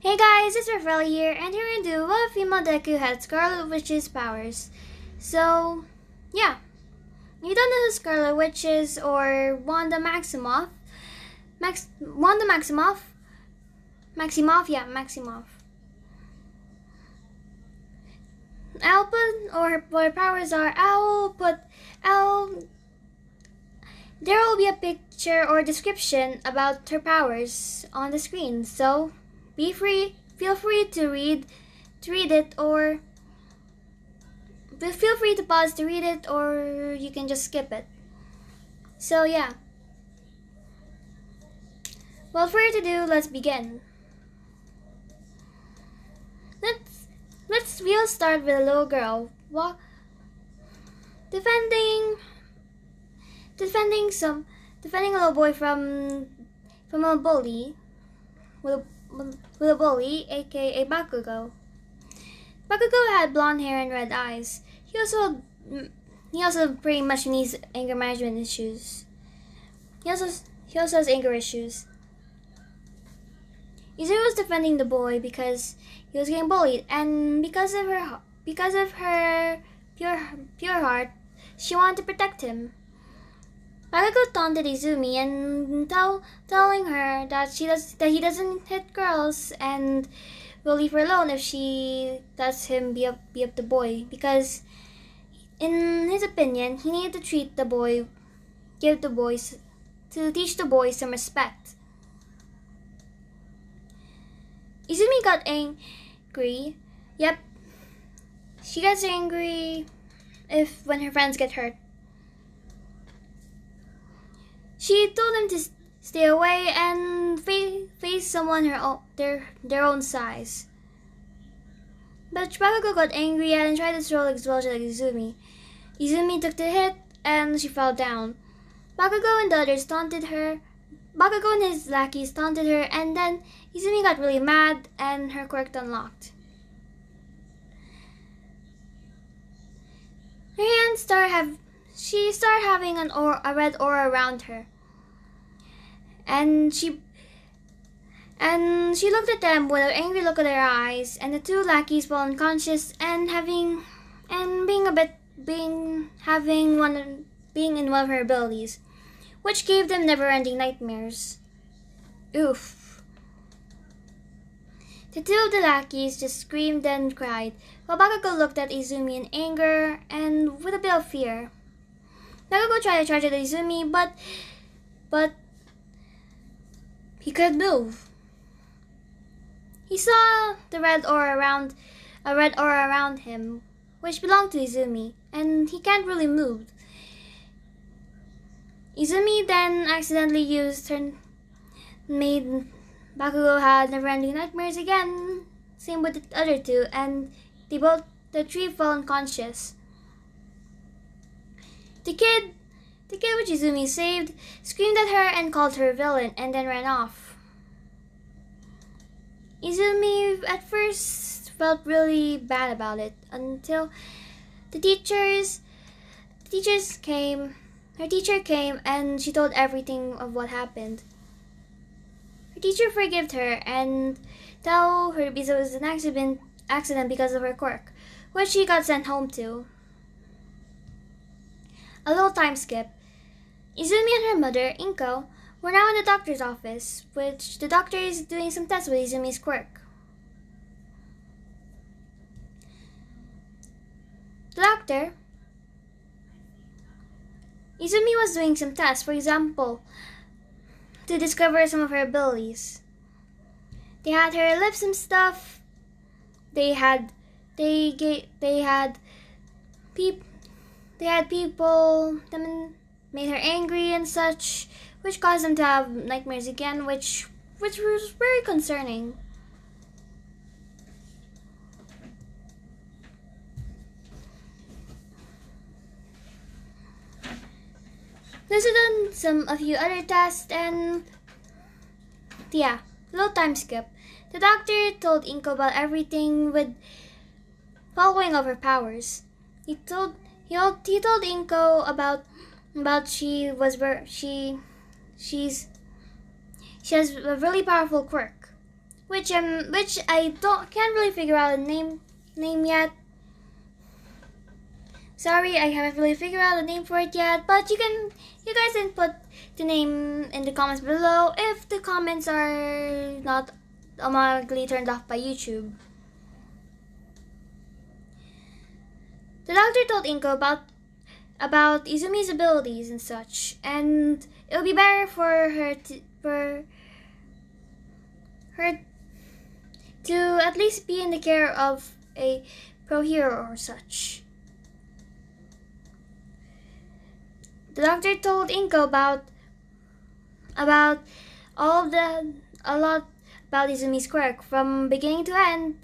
Hey guys, it's Rafael here, and here we do what female Deku had Scarlet Witch's powers. So, yeah. If you don't know who Scarlet Witch is, or Wanda Maximoff, Wanda Maximoff? Maximoff. I'll put, or what her powers are, there will be a picture or description about her powers on the screen, so feel free to read it, or feel free to pause to read it, or you can just skip it. So yeah. Without further ado, let's begin. We'll start with a little girl defending a little boy from a bully with a bully, aka Bakugo. Bakugo had blonde hair and red eyes. He also pretty much needs anger management issues. He also has anger issues. Izumi was defending the boy because he was getting bullied, and because of her pure heart, she wanted to protect him. Bakugo taunted Izumi and telling her that he doesn't hit girls and will leave her alone if she lets him be up the boy, because in his opinion he needed to teach the boy some respect. Izumi got angry. Yep, she gets angry when her friends get hurt. She told him to stay away and face someone their own size. But Bakugo got angry and tried to throw explosion at Izumi. Izumi took the hit and she fell down. Bakugo and the others taunted her. Bakugo and his lackeys taunted her, and then Izumi got really mad and her quirk unlocked. Her hands started having a red aura around her. And she looked at them with an angry look in her eyes, and the two lackeys fell unconscious and being in one of her abilities, which gave them never-ending nightmares. Oof. The two of the lackeys just screamed and cried, while Bakugo looked at Izumi in anger and with a bit of fear. Bakugo tried to charge at Izumi, but he couldn't move. He saw a red aura around him, which belonged to Izumi, and he can't really move. Izumi then accidentally made Bakugo had never-ending nightmares again. Same with the other two, and the three fell unconscious. The kid which Izumi saved screamed at her and called her a villain, and then ran off. Izumi at first felt really bad about it until her teacher came and she told everything of what happened. Her teacher forgave her and told her it was an accident because of her quirk, which she got sent home to. A little time skip. Izumi and her mother, Inko, were now in the doctor's office, which the doctor is doing some tests with Izumi's quirk. Izumi was doing some tests, for example, to discover some of her abilities. They had her lips and stuff. They had people that made her angry and such, which caused them to have nightmares again, which was very concerning. There's a few other tests, and yeah, little time skip. The doctor told Inko about everything while going over powers. He told Inko about she has a really powerful quirk, which I can't really figure out a name yet. Sorry, I haven't really figured out a name for it yet, but you guys can put the name in the comments below if the comments are not automatically turned off by YouTube. The doctor told Inko about Izumi's abilities and such, and it would be better for her to at least be in the care of a pro hero or such. The doctor told Inko a lot about Izumi's quirk from beginning to end.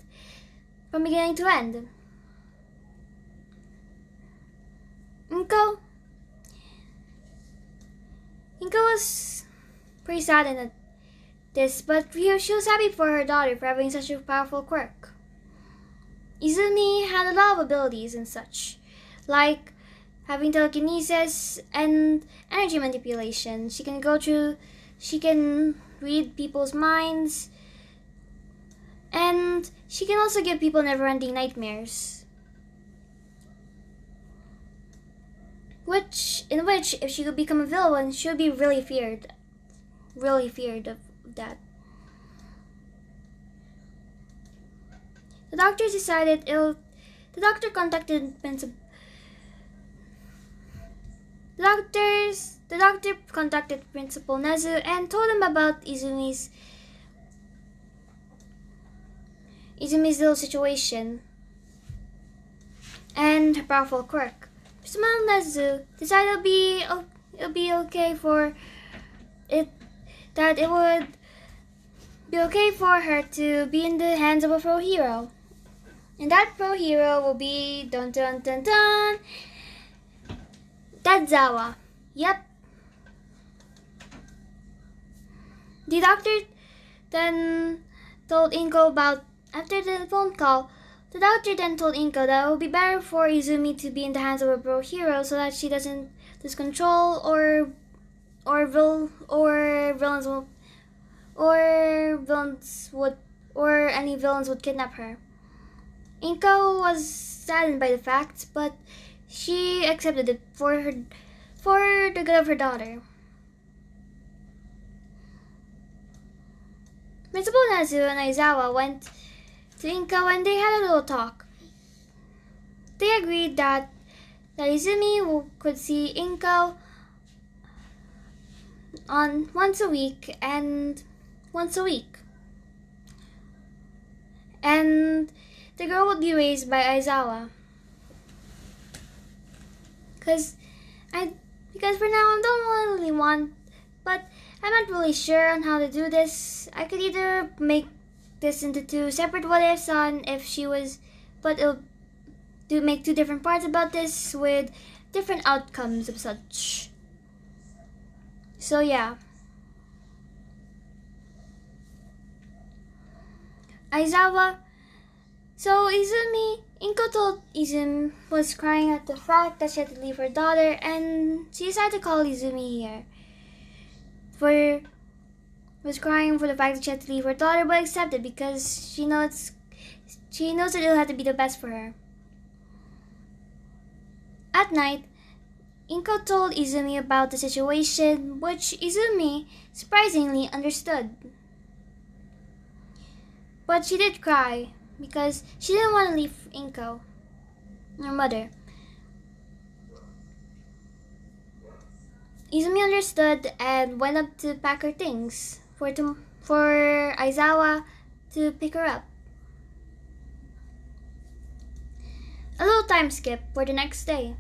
Inko was pretty sad in this, but she was happy for her daughter for having such a powerful quirk. Izumi had a lot of abilities and such, like having telekinesis and energy manipulation. She can read people's minds, and she can also give people never-ending nightmares. In which, if she could become a villain, she would be really feared of that. The doctor contacted Principal. The doctor contacted Principal Nezu and told him about Izumi's little situation and her powerful quirk. Principal Nezu decided it'll be okay for it that it would be okay for her to be in the hands of a pro hero, and that pro hero will be dun dun dun dun. Zawa. Yep. The doctor then told Inko after the phone call. The doctor then told Inko that it would be better for Izumi to be in the hands of a pro hero so that she doesn't lose control or any villains would kidnap her. Inko was saddened by the fact, but she accepted it for the good of her daughter. Principal Nezu and Aizawa went to Inko and they had a little talk. They agreed that Izumi could see Inko once a week, and the girl would be raised by Aizawa. Because for now I don't really want, but I'm not really sure on how to do this. I could either make this into two separate what ifs but it'll make two different parts about this with different outcomes of such. So yeah. Inko told Izumi was crying at the fact that she had to leave her daughter, and she decided to call Izumi here. Was crying for the fact that she had to leave her daughter, but accepted because she knows that it'll have to be the best for her. At night, Inko told Izumi about the situation, which Izumi surprisingly understood. But she did cry because she didn't want to leave Inko, her mother. Izumi understood and went up to pack her things for Aizawa to pick her up. A little time skip for the next day.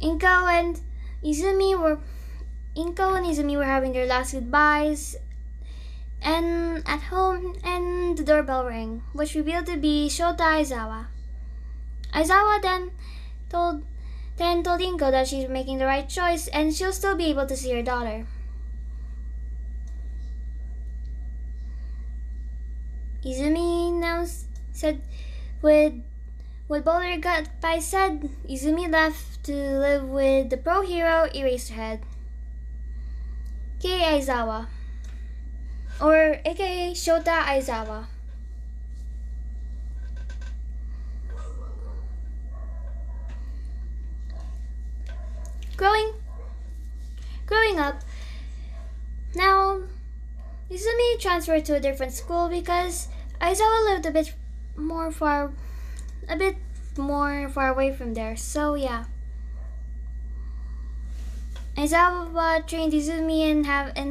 Inko and Izumi were having their last goodbyes and at home, and the doorbell rang, which revealed to be Shota Aizawa. Aizawa then told Inko that she's making the right choice and she'll still be able to see her daughter. Izumi now said with bolder goodbye said, Izumi left to live with the pro hero Eraserhead. Kei Aizawa. or aka Shota Aizawa. Growing up, now Izumi transferred to a different school because Aizawa lived a bit more far away from there. So yeah. Aizawa trained Izumi in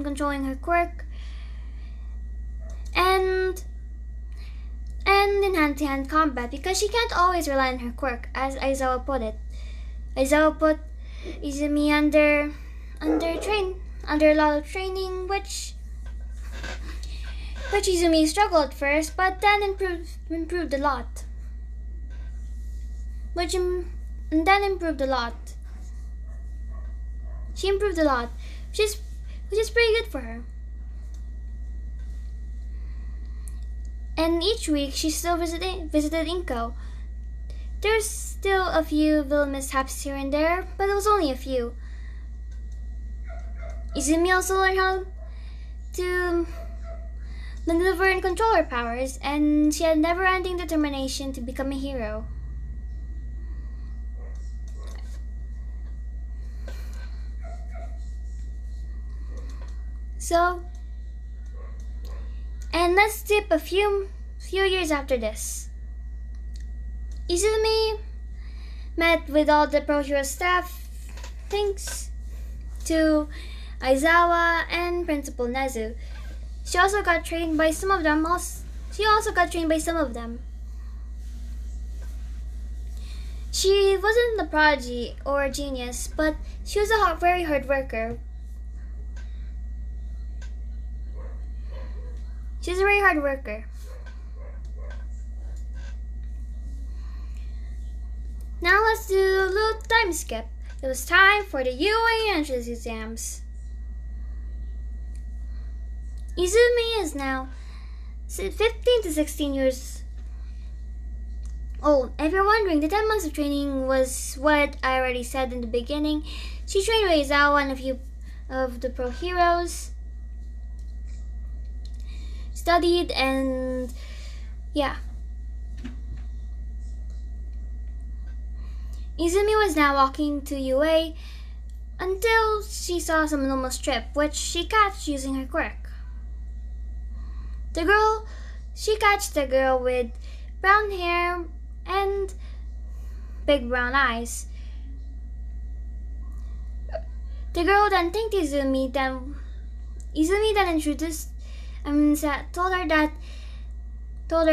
controlling her quirk and in hand-to-hand combat because she can't always rely on her quirk, as Aizawa put it. Aizawa put Izumi under a lot of training, which Izumi struggled at first, but then improved a lot. She improved a lot, which is pretty good for her. And each week she still visited Inko. There's still a few little mishaps here and there, but it was only a few. Izumi also learned how to maneuver and control her powers, and she had never-ending determination to become a hero. So, and let's skip a few years after this. Izumi met with all the Pro Hero staff thanks to Aizawa and Principal Nezu. She also got trained by some of them. She wasn't a prodigy or a genius, but she was a very hard worker. She's a very hard worker. Now let's do a little time skip. It was time for the UA entrance exams. Izumi is now 15 to 16 years old. If you're wondering, the 10 months of training was what I already said in the beginning. She trained with Aizawa and a few of the pro heroes. Studied and yeah. Izumi was now walking to UA until she saw some normal strip, which she catched using her quirk. She catched the girl with brown hair and big brown eyes. The girl then thanked Izumi, then introduced told her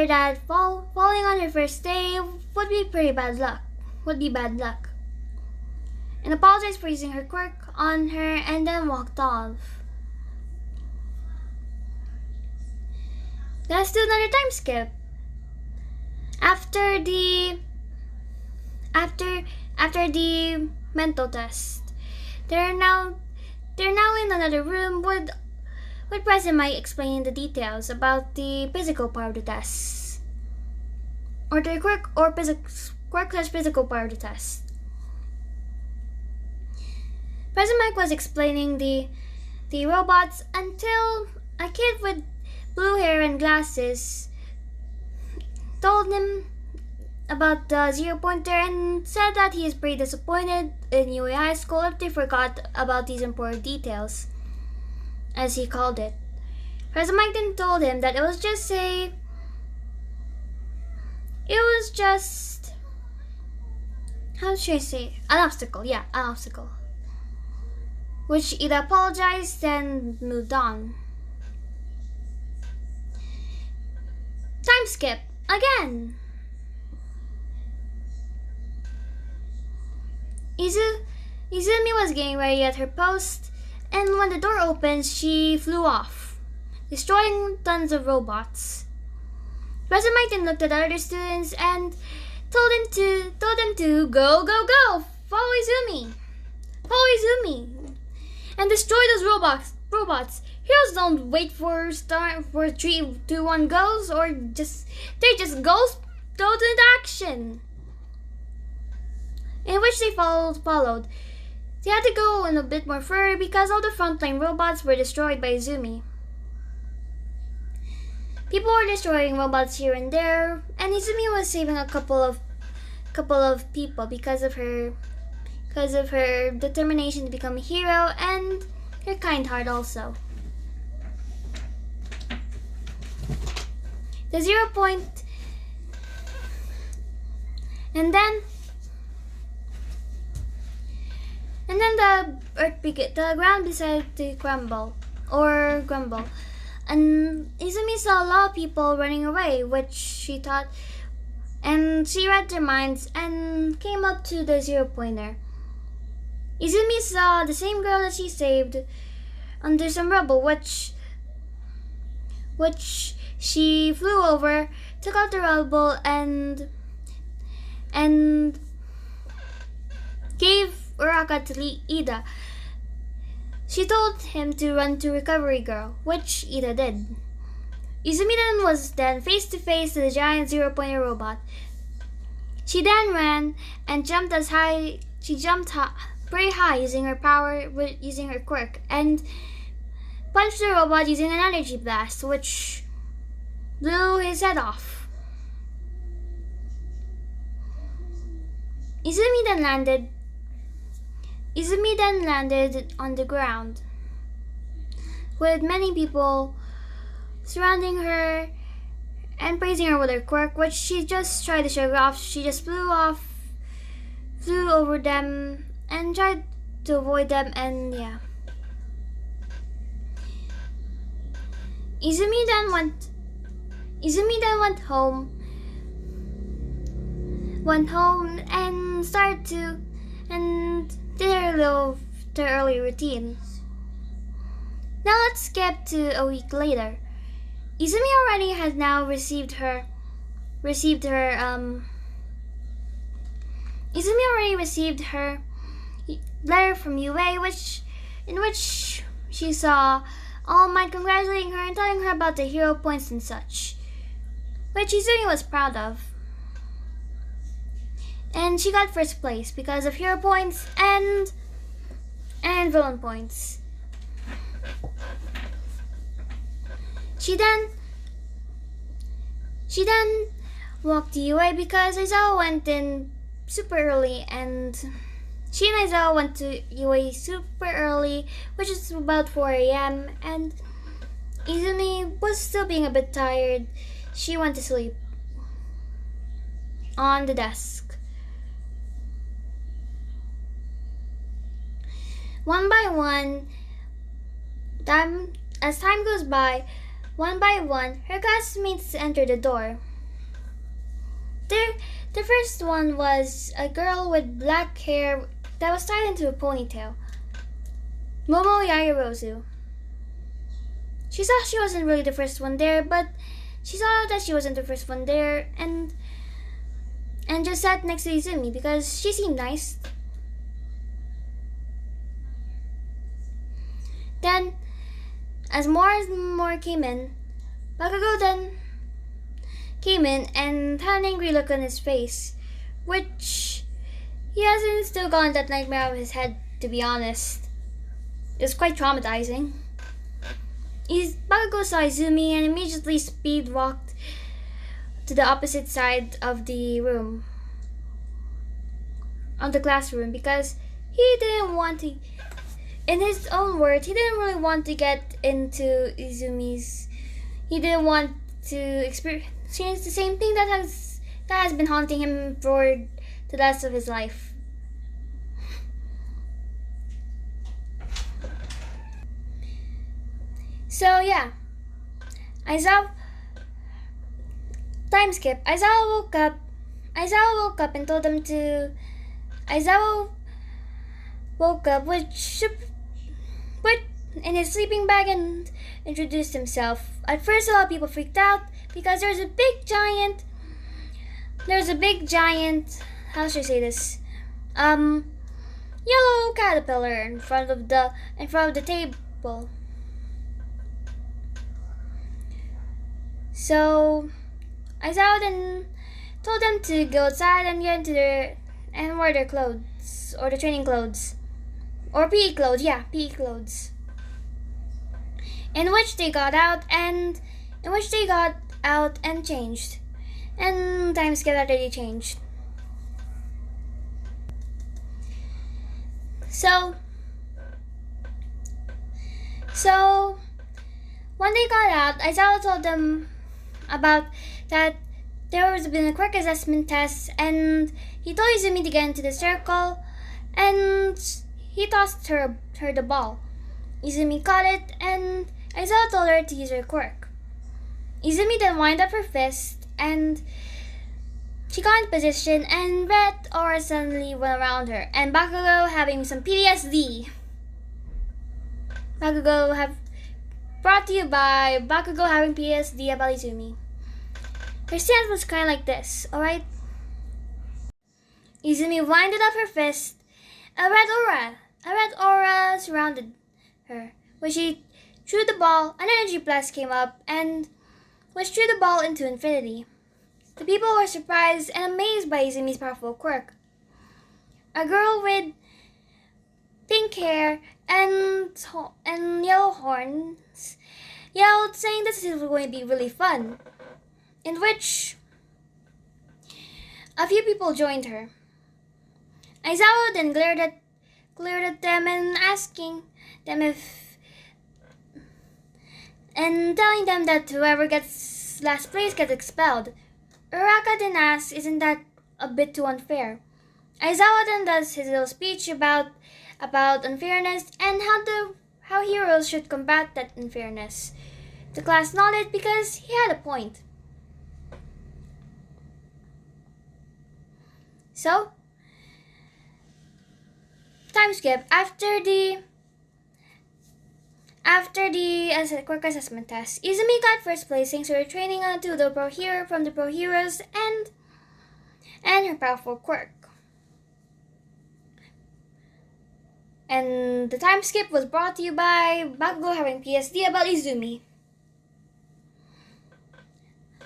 that falling on her first day would be bad luck, and apologized for using her quirk on her and then walked off. Let's do another time skip. After the mental test, they're now in another room with President Mike explaining the details about the physical part of the test, or the quirk/physical part of the test. President Mike was explaining the robots until a kid with blue hair and glasses told him about the 0-pointer and said that he is pretty disappointed in UA High School if they forgot about these important details, as he called it. President Mike then told him that it was just an obstacle. Yeah, an obstacle. Which Ida apologized and moved on. Time skip again. Izumi was getting ready at her post, and when the door opens, she flew off, destroying tons of robots. President Mike then looked at the other students and told them to go, follow Izumi, and destroy those robots. Heroes don't wait for 3, 2, 1 goes, or they just go into action. In which they followed. They had to go in a bit more further because all the frontline robots were destroyed by Izumi. People were destroying robots here and there, and Izumi was saving a couple of people because of her determination to become a hero and her kind heart also. The 0 point, and then the ground decided to grumble, and Izumi saw a lot of people running away, which she thought, and she read their minds and came up to the 0 pointer. Izumi saw the same girl that she saved under some rubble, which she flew over, took out the rubble, and gave Uraka to Ida. She told him to run to Recovery Girl, which Ida did. Izumi then was face to face with the giant 0 pointer robot. She then ran and jumped very high using her power, using her quirk, and punched the robot using an energy blast, which blew his head off. Izumi then landed on the ground, with many people surrounding her and praising her with her quirk, which she just tried to show off. She just flew over them and tried to avoid them, and yeah. Izumi then went home and started to did her early routine. Now let's skip to a week later. Izumi already has now received her letter from UA, in which she saw All Might congratulating her and telling her about the hero points and such, which Izumi was proud of. And she got first place because of hero points and villain points. She then walked to UA because Aizawa went in super early, and she and Aizawa went to UA super early, which is about 4 a.m. and Izumi was still being a bit tired. She went to sleep on the desk. One by one, as time goes by, one by one, her classmates enter the door. The first one was a girl with black hair that was tied into a ponytail. Momo Yaoyorozu. She saw she wasn't really the first one there, but she saw that she wasn't the first one there and just sat next to Izumi because she seemed nice. Then, as more came in, Bakugo then came in and had an angry look on his face, which he hasn't still gotten that nightmare out of his head, to be honest. It was quite traumatizing. Bakugo saw Izumi and immediately speed walked to the opposite side of the room, of the classroom, because he didn't want to. In his own words, he didn't really want to get into Izumi's. He didn't want to experience the same thing that has been haunting him for the rest of his life. So yeah, time skip. Aizawa woke up and told them to. Aizawa woke up put in his sleeping bag and introduced himself. At first, a lot of people freaked out because there's a big giant. How should I say this? Yellow caterpillar in front of the table. So, Aizawa then told them to go outside and get into wear their clothes, or the training clothes, or PE clothes. Yeah, PE clothes. In which they got out and out and changed. And time skip after they changed. So when they got out, Aizawa told them about that there was been a quick assessment test, and he told Izumi to get into the circle, and he tossed her the ball. Izumi caught it, and Aizawa told her to use her quirk. Izumi then wound up her fist, and she got in position, and red aura suddenly went around her, and Bakugo having some PTSD. Brought to you by Bakugo having PTSD about Izumi. Her stance was kind of like this, alright? Izumi winded up her fist. A red aura surrounded her. When she threw the ball, an energy blast came up, and which threw the ball into infinity. The people were surprised and amazed by Izumi's powerful quirk. A girl with pink hair and yellow horns yelled, saying this is going to be really fun, in which a few people joined her. Aizawa then glared at them and asking them and telling them that whoever gets last place gets expelled. Uraka then asks, isn't that a bit too unfair? Aizawa then does his little speech about unfairness and how heroes should combat that unfairness. The class nodded because he had a point. So, time skip. After the quick assessment test, Izumi got first place thanks to her training onto the from the pro heroes and her powerful quirk. And the time skip was brought to you by Bakugo having PSD about Izumi.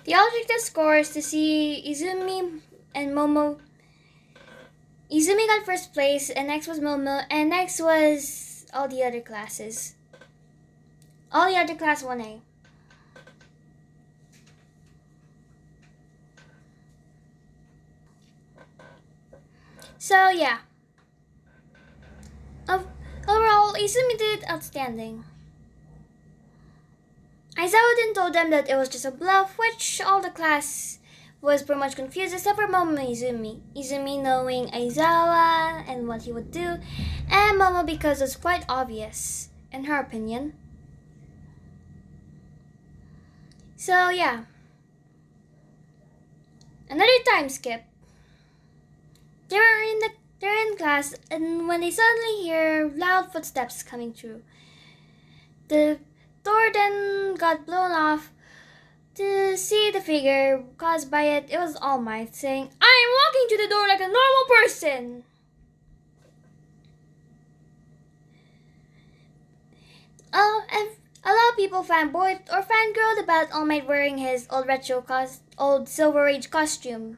The objective scores to see Izumi and Momo. Izumi got first place, and next was Momo, and next was all the other classes. All the other class 1A. So yeah. Overall, Izumi did outstanding. Aizawa then told them that it was just a bluff, which all the class was pretty much confused except for Momo and Izumi. Izumi knowing Aizawa and what he would do, and Momo because it's quite obvious, in her opinion. So yeah. Another time skip. They're in class, and when they suddenly hear loud footsteps coming through, the door then got blown off. To see the figure caused by it, it was All Might saying, "I am walking to the door like a normal person." And a lot of people fanboyed or fangirled about All Might wearing his old Silver Age costume.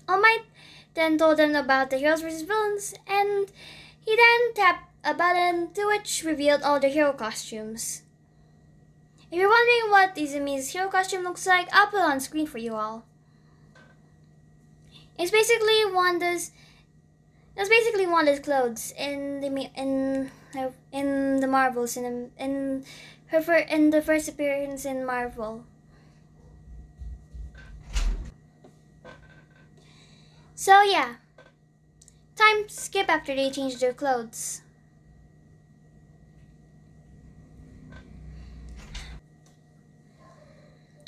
All Might then told them about the heroes versus villains, and he then tapped a button to which revealed all the hero costumes. If you're wondering what Izumi's hero costume looks like, I'll put it on screen for you all. It's basically Wanda's clothes in the Marvels in the first appearance in Marvel. So yeah, time skip after they changed their clothes.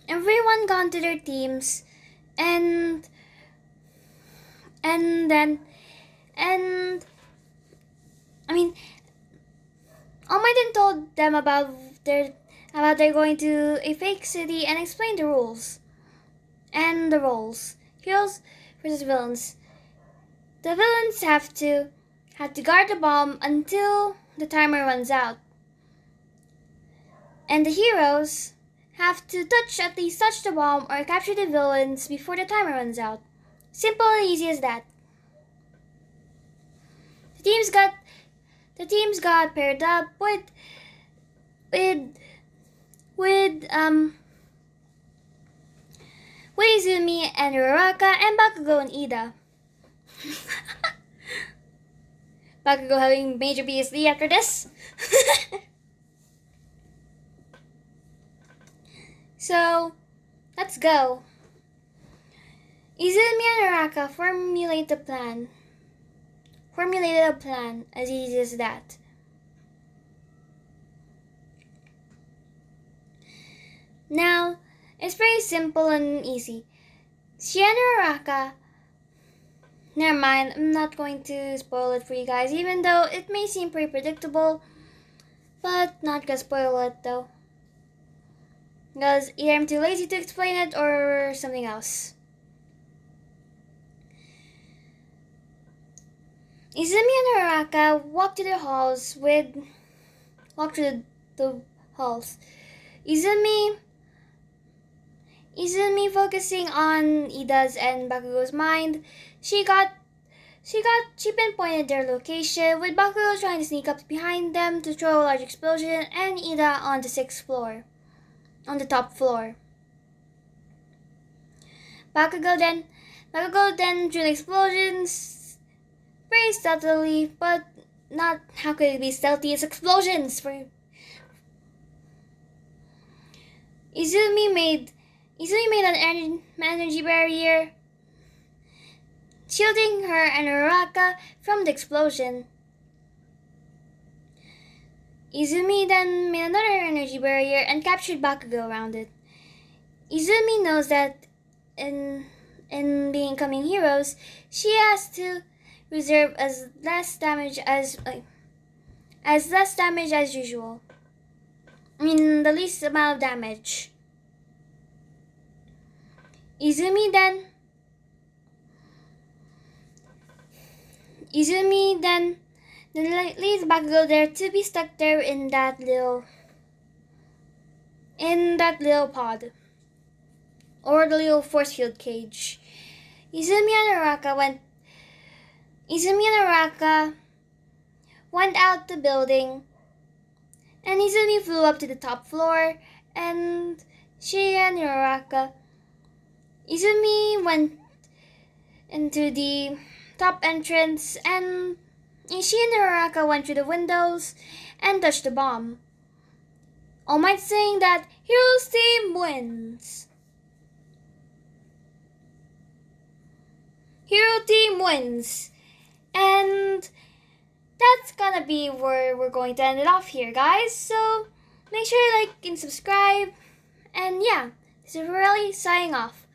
Everyone gone to their teams, and All Might then told them about their going to a fake city and explained the rules and the roles. Heroes versus villains. The villains have to guard the bomb until the timer runs out, and the heroes have to at least touch the bomb or capture the villains before the timer runs out. Simple and easy as that. The teams got paired up with Izumi and Uraraka and Bakugo and Ida. Bakugo having major PSD after this. So, let's go. Izumi and Uraraka formulated a plan as easy as that. Now, it's very simple and easy. She and Uraraka, never mind, I'm not going to spoil it for you guys, even though it may seem pretty predictable, but not gonna spoil it though. Because either I'm too lazy to explain it or something else. Izumi and Uraraka walked through the halls. Izumi focusing on Ida's and Bakugo's mind. She pinpointed their location, with Bakugo trying to sneak up behind them to throw a large explosion, and Ida on the top floor. Bakugo then threw the explosions very stealthily, but not how could it be stealthy? It's explosions for Izumi made an energy barrier shielding her and Uraraka from the explosion. Izumi then made another energy barrier and captured Bakugo around it. Izumi knows that in becoming heroes, she has to reserve as less damage as usual. I mean, the least amount of damage. Izumi then leaves Bakugo there to be stuck there in that little pod, or the little force field cage. Izumi and Uraraka went out the building, and Izumi flew up to the top floor, and Izumi went into the top entrance, and she and Uraraka went through the windows and touched the bomb. All Might saying that Heroes Team wins. Hero Team wins. And that's gonna be where we're going to end it off here, guys. So make sure you like and subscribe. And yeah, this is really signing off.